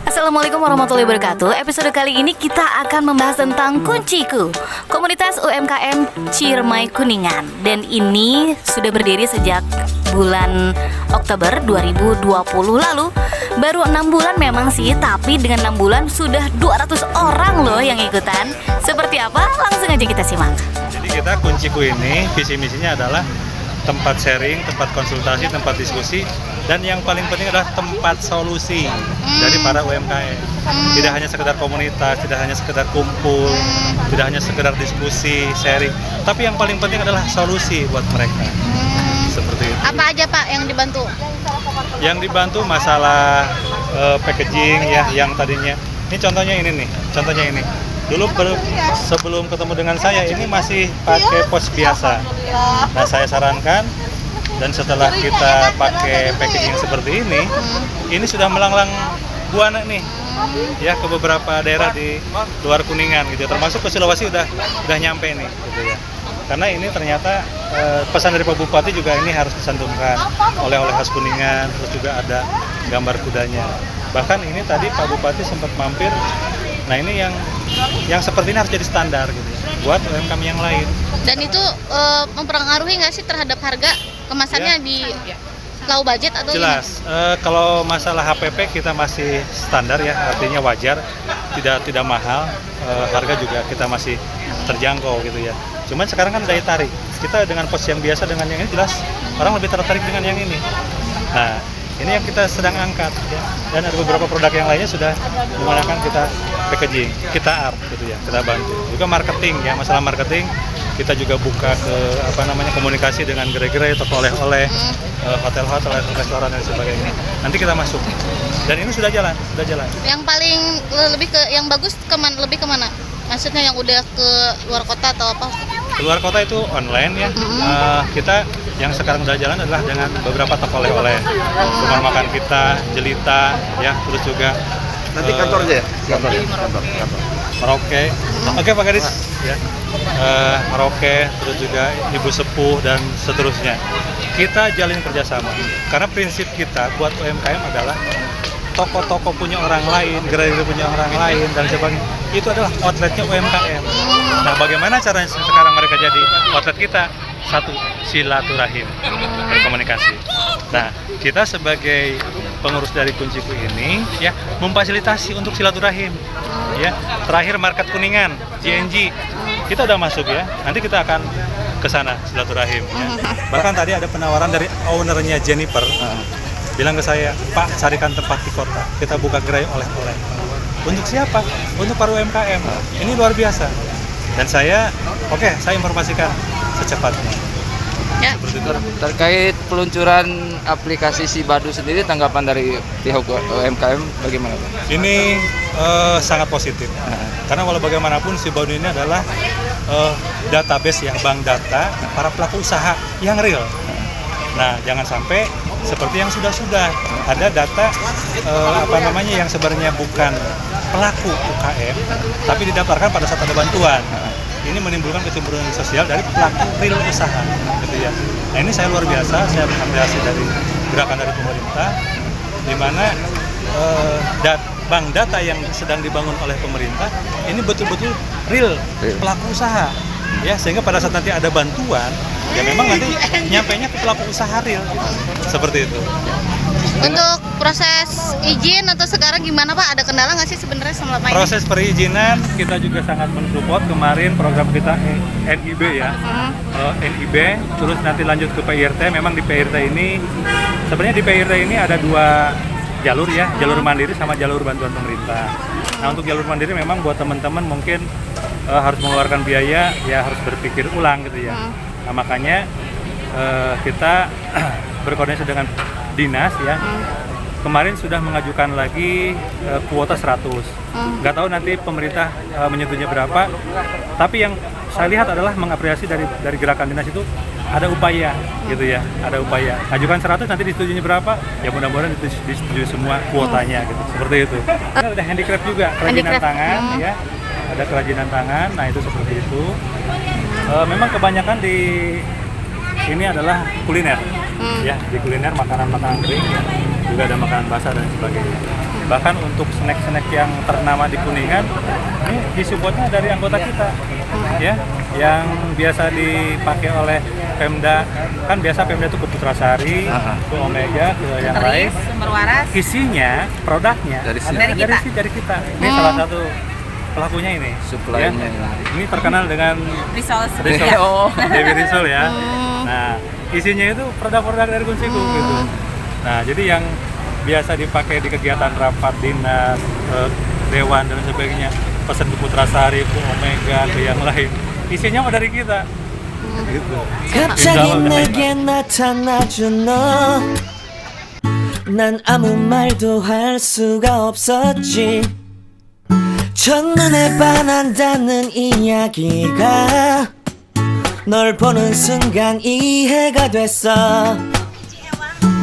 Assalamualaikum warahmatullahi wabarakatuh. Episode kali ini kita akan membahas tentang Kunciku, komunitas UMKM Ciremai Kuningan. Dan ini sudah berdiri sejak bulan Oktober 2020 lalu. Baru 6 bulan memang sih, tapi dengan 6 bulan sudah 200 orang loh yang ikutan. Seperti apa? Langsung aja kita simak. Jadi kita Kunciku ini visi misinya adalah tempat sharing, tempat konsultasi, tempat diskusi, dan yang paling penting adalah tempat solusi dari para UMKM. Tidak hanya sekedar komunitas, tidak hanya sekedar kumpul, tidak hanya sekedar diskusi, sharing, tapi yang paling penting adalah solusi buat mereka. Seperti itu. Apa aja Pak yang dibantu? Yang dibantu masalah packaging ya, yang tadinya. Ini contohnya ini nih, contohnya ini. Dulu sebelum ketemu dengan saya ini masih pakai pos biasa. Nah, saya sarankan, dan setelah kita pakai packaging seperti ini sudah melanglang buana nih ya ke beberapa daerah di luar Kuningan gitu, termasuk ke Sulawesi udah nyampe nih gitu ya. Karena ini ternyata pesan dari Pak Bupati juga ini harus disantumkan oleh-oleh khas Kuningan, terus juga ada gambar kudanya. Bahkan ini tadi Pak Bupati sempat mampir. Nah, ini yang seperti ini harus jadi standar gitu buat UMKM yang lain. Dan itu mempengaruhi nggak sih terhadap harga kemasannya Ya. di low budget atau Jelas. Kalau masalah HPP kita masih standar ya, artinya wajar, tidak mahal. Harga juga kita masih terjangkau gitu ya. Cuman sekarang kan daya tarik. Kita dengan pos yang biasa dengan yang ini jelas orang lebih tertarik dengan yang ini. Nah, ini yang kita sedang angkat ya. Dan ada beberapa produk yang lainnya sudah menggunakan kita packaging, kita art gitu ya, kita bantu. Juga marketing ya, masalah marketing kita juga buka ke komunikasi dengan gerai-gerai, toko oleh-oleh, hotel-hotel, restoran dan sebagainya. Nanti kita masuk. Dan ini sudah jalan. Yang paling lebih ke yang bagus lebih kemana? Maksudnya yang udah ke luar kota atau apa? Keluar kota itu online ya. Kita yang sekarang udah jalan adalah dengan beberapa toko oleh-oleh, rumah makan kita, Jelita ya, terus juga nanti kantor aja ya? Kantor. Merauke. Oke Pak Gadis ya. Merauke, terus juga Ibu Sepuh dan seterusnya. Kita jalin kerjasama karena prinsip kita buat UMKM adalah toko-toko punya orang lain, gerai-gerai punya orang lain dan sebagainya. Itu adalah outletnya UMKM. Nah, bagaimana caranya sekarang mereka jadi outlet kita? Satu, silaturahim, berkomunikasi. Nah, kita sebagai pengurus dari Kunciku ini ya memfasilitasi untuk silaturahim. Ya, terakhir market Kuningan, JNG, kita udah masuk ya. Nanti kita akan ke sana silaturahim. Ya. Bahkan tadi ada penawaran dari ownernya Jennifer, bilang ke saya, Pak, carikan tempat di kota. Kita buka gerai oleh-oleh. Untuk siapa? Untuk para UMKM. Ini luar biasa. Dan saya informasikan secepatnya. Ya. Terkait peluncuran aplikasi Sibadu sendiri, tanggapan dari pihak UMKM bagaimana Pak? Ini sangat positif. Karena walau bagaimanapun Sibadu ini adalah database ya, bank data para pelaku usaha yang real. Nah, jangan sampai seperti yang sudah ada data yang sebenarnya bukan pelaku UKM tapi didaftarkan pada saat ada bantuan. Ini menimbulkan kecemburuan sosial dari pelaku real usaha gitu ya. Nah, ini saya luar biasa, saya mengapresiasi dari gerakan dari pemerintah di mana bank data yang sedang dibangun oleh pemerintah ini betul-betul real pelaku usaha ya, sehingga pada saat nanti ada bantuan ya memang nanti nyampainya ke pelaku usaha real seperti itu. Untuk proses izin atau sekarang gimana Pak? Ada kendala nggak sih sebenarnya selama ini? Proses perizinan kita juga sangat mensupport. Kemarin program kita NIB ya, NIB, terus nanti lanjut ke PIRT. Memang di PIRT ini, sebenarnya di PIRT ini ada 2 jalur ya, jalur mandiri sama jalur bantuan pemerintah. Nah, untuk jalur mandiri memang buat teman-teman mungkin harus mengeluarkan biaya, ya harus berpikir ulang gitu ya. Nah, makanya kita berkoordinasi dengan dinas ya. Kemarin sudah mengajukan lagi kuota 100. Nggak tahu nanti pemerintah menyetujuinya berapa. Tapi yang saya lihat adalah mengapresiasi dari gerakan dinas itu ada upaya gitu ya, ada upaya. Ajukan 100 nanti disetujuinya berapa? Ya mudah-mudahan disetujui semua kuotanya gitu. Seperti itu. Ada handicraft juga, kerajinan tangan ya. Ada kerajinan tangan. Nah, itu seperti itu. Memang kebanyakan di ini adalah kuliner. Ya, di kuliner makanan-makanan kering ya. juga ada makanan basah dan sebagainya. Bahkan untuk snack-snack yang ternama di Kuningan, ini disupport-nya dari anggota kita, ya, yang biasa dipakai oleh Pemda. Kan biasa Pemda itu ke Putrasari, ke Omega, ke yang lain. Sumber waras. Isinya, produknya Dari sini. dari kita. Ini salah satu pelakunya ini. Supply-nya. Ini terkenal dengan Risol. Dewi Risol ya. Nah, isinya itu produk-produk dari Kunciku gitu. Nah, jadi yang biasa dipakai di kegiatan rapat dinas, dewan dan sebagainya, pesan ke Putrasari, ke Omega, ke yang lain, isinya mah dari kita. Gitu. 갑자기 내게 나타나준 너 난 아무 말도 할 수가 없었지 첫눈에 반한다는 이야기가 널 보는 순간 이해가 됐어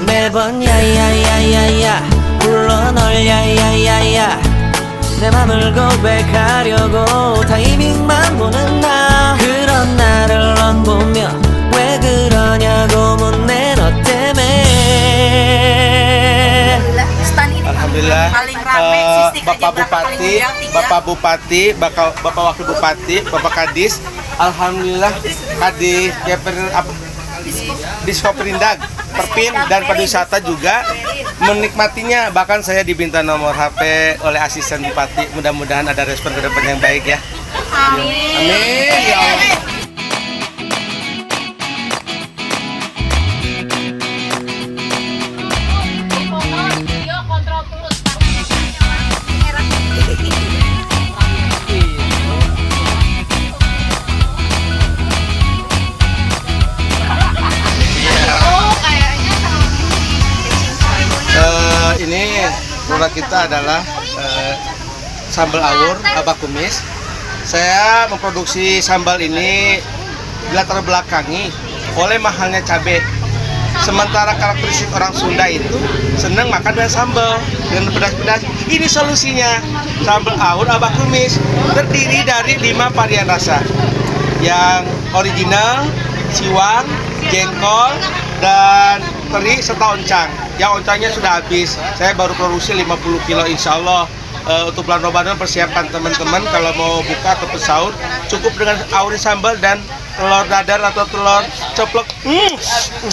매번 야야야야야 불러 널 야야야야 내 맘을 고백하려고 타이밍만 보는 나 그런 나를 넌 보며 왜 그러냐고 묻네 너 때문에 Alhamdulillah. Paling rame, Sistik aja Bapak berapa kali Bupati, ngundang? 3? Bapak Bupati, Bapak Wakil Bupati, Bapak Kadis, alhamdulillah Kadis Diskoperindag, Perpin dan Pariwisata juga menikmatinya. Bahkan saya diminta nomor HP oleh asisten Bupati. Mudah-mudahan ada respon ke depan yang baik ya. Amin. Amin. Ya Allah. Ini produk kita adalah sambal awur Abah Kumis. Saya memproduksi sambal ini dilatar belakangi oleh mahalnya cabai. Sementara karakteristik orang Sunda itu senang makan dengan sambal dengan pedas-pedas. Ini solusinya. Sambal awur Abah Kumis terdiri dari 5 varian rasa. Yang original, siwang, jengkol, dan teri serta oncang. Yang oncangnya sudah habis. Saya baru produksi 50 kilo insya Allah. Untuk bulan Ramadan persiapan teman-teman kalau mau buka atau sahur cukup dengan awuri sambal dan telur dadar atau telur ceplok.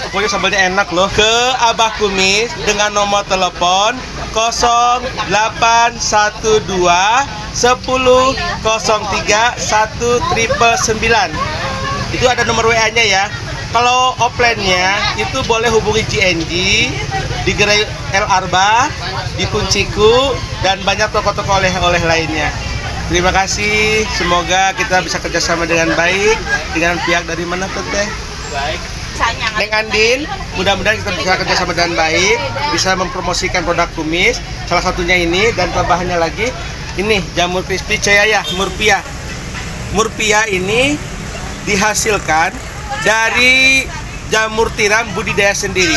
Pokoknya sambalnya enak loh. Ke Abah Kumis dengan nomor telepon 0812 10 03 199. Itu ada nomor WA-nya ya. Kalau offline-nya itu boleh hubungi GNG di Gerai El Arba, di Kunciku, dan banyak toko-toko oleh-oleh lainnya. Terima kasih, semoga kita bisa kerjasama dengan baik dengan pihak dari mana Teteh? Baik. Neng Andin, mudah-mudahan kita bisa kerjasama dengan baik, bisa mempromosikan produk kumis. Salah satunya ini dan tambahannya lagi, ini jamur crispy Ceyaya Murpia. Murpia ini dihasilkan dari jamur tiram budidaya sendiri.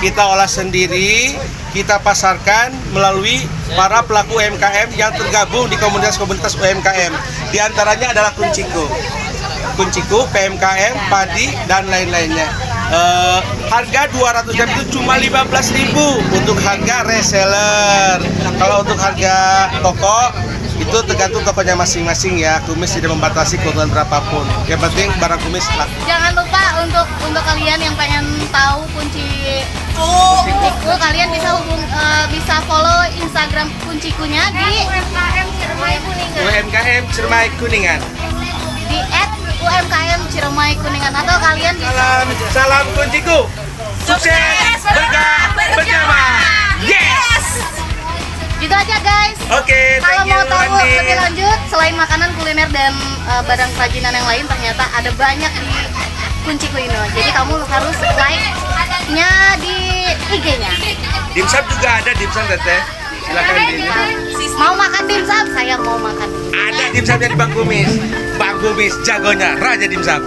Kita olah sendiri, kita pasarkan melalui para pelaku UMKM yang tergabung di komunitas-komunitas UMKM. Di antaranya adalah Kunciku, PMKM, Padi, dan lain-lainnya. Harga 200.000 itu cuma 15.000 untuk harga reseller. Kalau untuk harga toko itu tergantung tokonya masing-masing ya. Kumis tidak membatasi keuntungan berapapun. Yang penting barang kumis laku. Jangan lupa untuk kalian yang pengen tahu Kunciku, kalian bisa follow Instagram Kuncikunya di UMKM Ciremai Kuningan. di @UMKM Ciremai Kuningan atau kalian bisa Salam Kunciku. Sukses berkah bersama. Yes. Gitu aja guys. Oke, Kalau thank you mau tahu Andi. lebih lanjut selain makanan, kuliner dan barang kerajinan yang lain, ternyata ada banyak di Kunciku ini. Jadi kamu harus like-nya di IG-nya. Dimsum juga ada dimsum Teteh. Silakan di ini. Mau makan dimsum? Saya mau makan. Ada dimsumnya di Bang Kumis. Bang Kumis jagonya Raja Dimsum.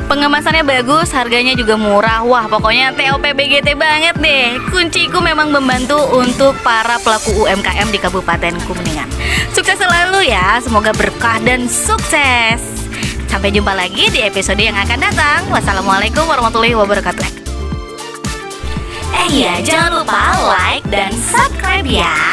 Pengemasannya bagus, harganya juga murah. Wah, pokoknya TOP BGT banget deh. Kunciku memang membantu untuk para pelaku UMKM di Kabupaten Kuningan. Sukses selalu ya, semoga berkah dan sukses. Sampai jumpa lagi di episode yang akan datang. Wassalamualaikum warahmatullahi wabarakatuh. iya, jangan lupa like dan subscribe ya.